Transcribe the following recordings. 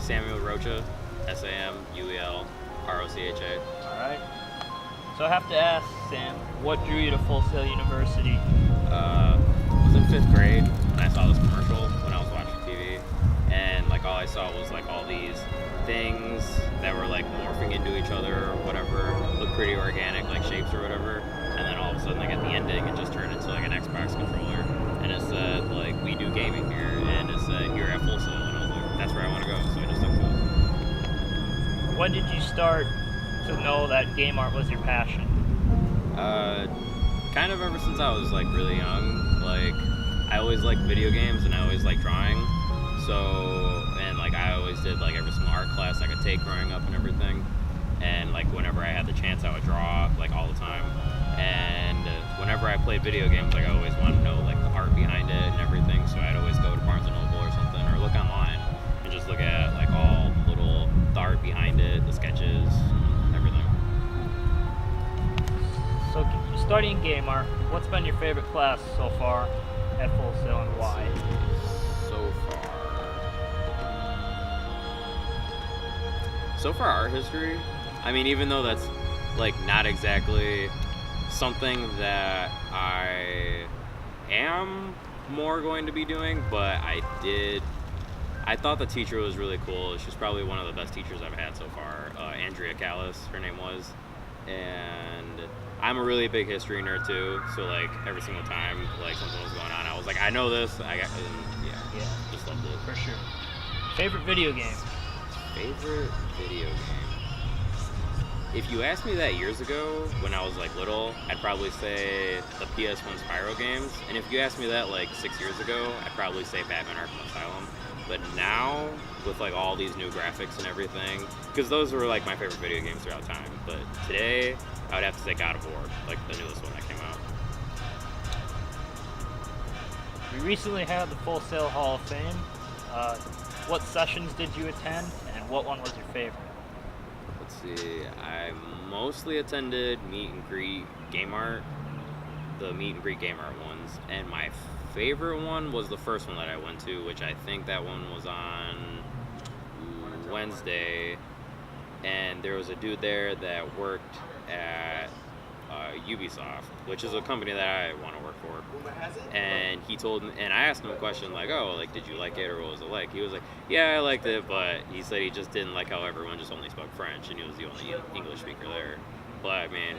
Samuel Rocha, Samuel Rocha. All right. So I have to ask, Sam, what drew you to Full Sail University? I was in 5th grade and I saw this commercial when I was watching TV, and like all I saw was like all these things that were like morphing into each other or whatever, look pretty organic, like shapes or whatever, and then all of a sudden like at the ending it just turned into like an Xbox controller, and it said like we do gaming here, and it said you're at Full Sail, and I was like that's where I want to go, so I just stuck to it. When did you start to know that game art was your passion? Kind of ever since I was like really young. Like I always liked video games and I always liked drawing. So, and like I always did like every single art class I could take growing up and everything. And like whenever I had the chance I would draw like all the time. And whenever I played video games, like I always wanted to know like the art behind it and everything. So I'd always go to Barnes & Noble or something or look online and just look at like all the art behind it, the sketches, everything. So studying game art, what's been your favorite class so far at Full Sail and why? So far art history. I mean, even though that's like not exactly something that I am more going to be doing, but I thought the teacher was really cool. She's probably one of the best teachers I've had so far. Andrea Callis, her name was. And I'm a really big history nerd too, so like every single time like something was going on, I was like, I know this. Just loved it. For sure. Favorite video game? Favorite video game? If you asked me that years ago when I was like little, I'd probably say the PS1 Spyro games. And if you asked me that like 6 years ago, I'd probably say Batman Arkham Asylum. But now, with like all these new graphics and everything, because those were like my favorite video games throughout time. But today, I would have to say God of War, like the newest one that came out. We recently had the Full Sail Hall of Fame. What sessions did you attend, and what one was your favorite? Let's see, I mostly attended meet and greet game art, the meet and greet game art ones, and my favorite one was the first one that I went to, which I think that one was on Wednesday, and there was a dude there that worked at Ubisoft, which is a company that I want to work for, and he told me, and I asked him a question like, oh, like, did you like it, or what was it like? He was like, yeah, I liked it, but he said he just didn't like how everyone just only spoke French, and he was the only English speaker there. But I mean,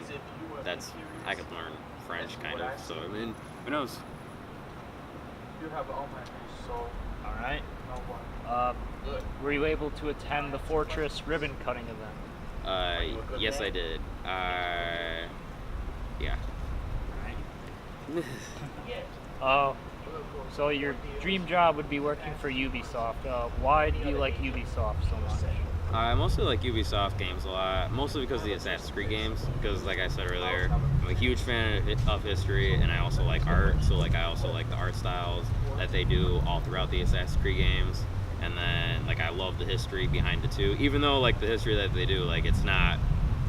I could learn French kind of, so I mean, who knows? All right. Were you able to attend the Fortress ribbon cutting event? Yes, I did. Yeah. So your dream job would be working for Ubisoft. Why do you like Ubisoft so much? I mostly like Ubisoft games a lot, mostly because of the Assassin's Creed games, because like I said earlier, I'm a huge fan of history, and I also like art, so like I also like the art styles that they do all throughout the Assassin's Creed games, and then like I love the history behind it too, even though like the history that they do, like it's not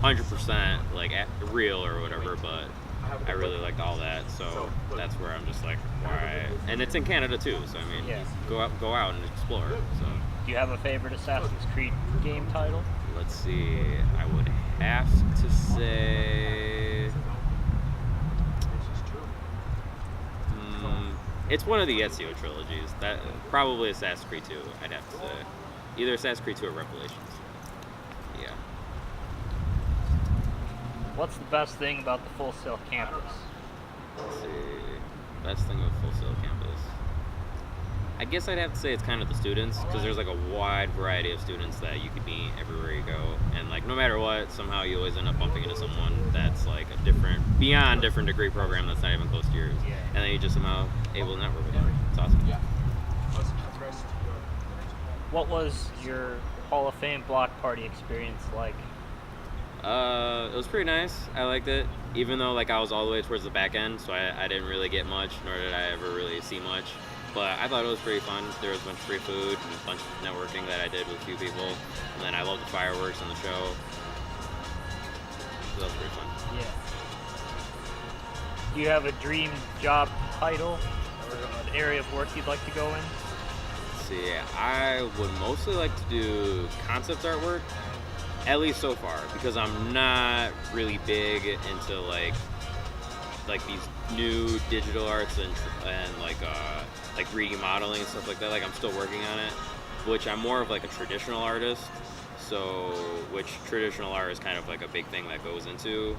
100% like real or whatever, but I really liked all that, so that's where I'm just like, why? And it's in Canada too, so I mean, go out and explore. So, do you have a favorite Assassin's Creed game title? Let's see. I would have to say, it's one of the Ezio trilogies. That probably Assassin's Creed 2. I'd have to say, either Assassin's Creed 2 or Revelations. Yeah. What's the best thing about the Full Sail campus? Let's see. Best thing about Full Sail campus. I guess I'd have to say it's kind of the students, because there's like a wide variety of students that you could meet everywhere you go, and like no matter what, somehow you always end up bumping into someone that's like a beyond different degree program that's not even close to yours, and then you just somehow able to network with them. It's awesome. What was your Hall of Fame block party experience like? It was pretty nice. I liked it, even though like I was all the way towards the back end, so I didn't really get much, nor did I ever really see much. But I thought it was pretty fun. There was a bunch of free food and a bunch of networking that I did with a few people, and then I loved the fireworks and the show. So that was pretty fun. Yeah. Do you have a dream job title or an area of work you'd like to go in? Let's see. I would mostly like to do concept artwork, at least so far, because I'm not really big into like these new digital arts and like 3D modeling and stuff like that. Like I'm still working on it, which I'm more of like a traditional artist. So, which traditional art is kind of like a big thing that goes into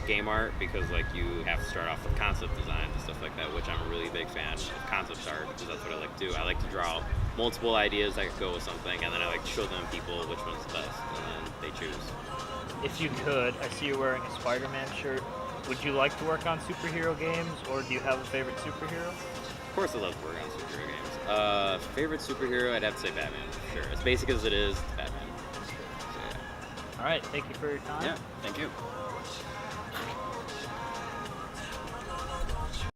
game art, because like you have to start off with concept designs and stuff like that, which I'm a really big fan of concept art, because that's what I like to do. I like to draw multiple ideas that could go with something, and then I like to show them people which one's the best, and then they choose. If you could, I see you're wearing a Spider-Man shirt. Would you like to work on superhero games, or do you have a favorite superhero? Of course I love to work on superhero games. Favorite superhero, I'd have to say Batman, for sure. As basic as it is, it's Batman. So, yeah. All right, thank you for your time. Yeah, thank you.